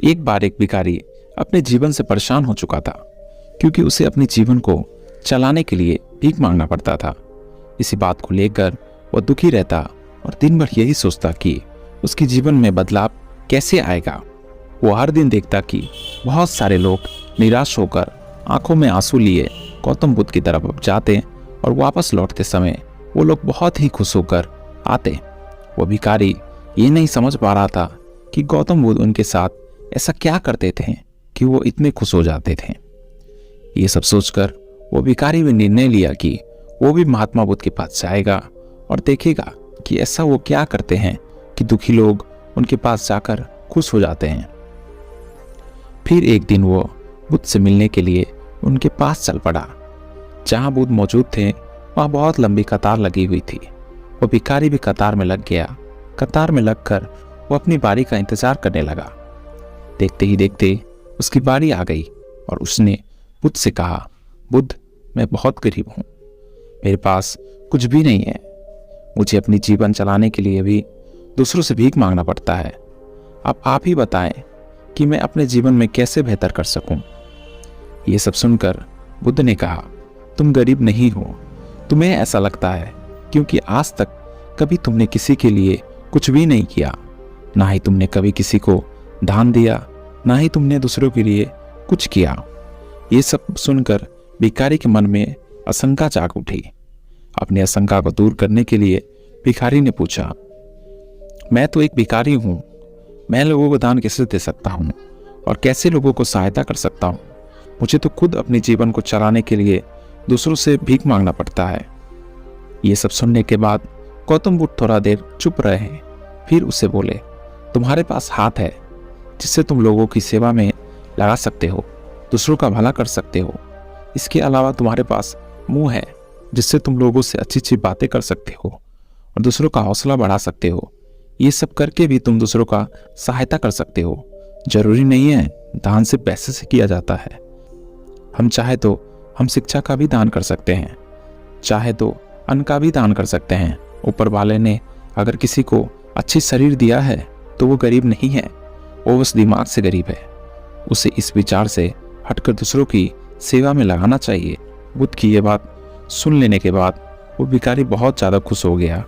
एक बार एक भिखारी अपने जीवन से परेशान हो चुका था, क्योंकि उसे अपने जीवन को चलाने के लिए भीख मांगना पड़ता था। इसी बात को लेकर वह दुखी रहता और दिन भर यही सोचता कि उसके जीवन में बदलाव कैसे आएगा। वो हर दिन देखता कि बहुत सारे लोग निराश होकर आंखों में आंसू लिए गौतम बुद्ध की तरफ जाते और वापस लौटते समय वो लोग बहुत ही खुश होकर आते। वो भिखारी ये नहीं समझ पा रहा था कि गौतम बुद्ध उनके साथ ऐसा क्या करते थे कि वो इतने खुश हो जाते थे। ये सब सोचकर वो भिखारी ने निर्णय लिया कि वो भी महात्मा बुद्ध के पास जाएगा और देखेगा कि ऐसा वो क्या करते हैं कि दुखी लोग उनके पास जाकर खुश हो जाते हैं। फिर एक दिन वो बुद्ध से मिलने के लिए उनके पास चल पड़ा। जहां बुद्ध मौजूद थे वहां बहुत लंबी कतार लगी हुई थी। वो भिखारी भी कतार में लग गया। कतार में लगकर वो अपनी बारी का इंतजार करने लगा। देखते ही देखते उसकी बारी आ गई और उसने बुद्ध से कहा, बुद्ध, मैं बहुत गरीब हूँ, मेरे पास कुछ भी नहीं है। मुझे अपनी जीवन चलाने के लिए भी दूसरों से भीख मांगना पड़ता है। अब आप ही बताएं कि मैं अपने जीवन में कैसे बेहतर कर सकूं। ये सब सुनकर बुद्ध ने कहा, तुम गरीब नहीं हो, तुम्हें ऐसा लगता है क्योंकि आज तक कभी तुमने किसी के लिए कुछ भी नहीं किया, ना ही तुमने कभी किसी को दान दिया, ना ही तुमने दूसरों के लिए कुछ किया। ये सब सुनकर भिखारी के मन में आशंका जाग उठी। अपनी आशंका को दूर करने के लिए भिखारी ने पूछा, मैं तो एक भिखारी हूं, मैं लोगों को दान कैसे दे सकता हूं और कैसे लोगों को सहायता कर सकता हूं? मुझे तो खुद अपने जीवन को चलाने के लिए दूसरों से भीख मांगना पड़ता है। ये सब सुनने के बाद गौतम बुद्ध थोड़ा देर चुप रहे। फिर उससे बोले, तुम्हारे पास हाथ है जिससे तुम लोगों की सेवा में लगा सकते हो, दूसरों का भला कर सकते हो। इसके अलावा तुम्हारे पास मुंह है जिससे तुम लोगों से अच्छी अच्छी बातें कर सकते हो और दूसरों का हौसला बढ़ा सकते हो। ये सब करके भी तुम दूसरों का सहायता कर सकते हो। जरूरी नहीं है दान सिर्फ पैसे से किया जाता है। हम चाहे तो हम शिक्षा का भी दान कर सकते हैं, चाहे तो अन्न का भी दान कर सकते हैं। ऊपर वाले ने अगर किसी को अच्छी शरीर दिया है तो वो गरीब नहीं है, वो बस दिमाग से गरीब है। उसे इस विचार से हटकर दूसरों की सेवा में लगाना चाहिए। बुद्ध की ये बात सुन लेने के बाद वो भिखारी बहुत ज़्यादा खुश हो गया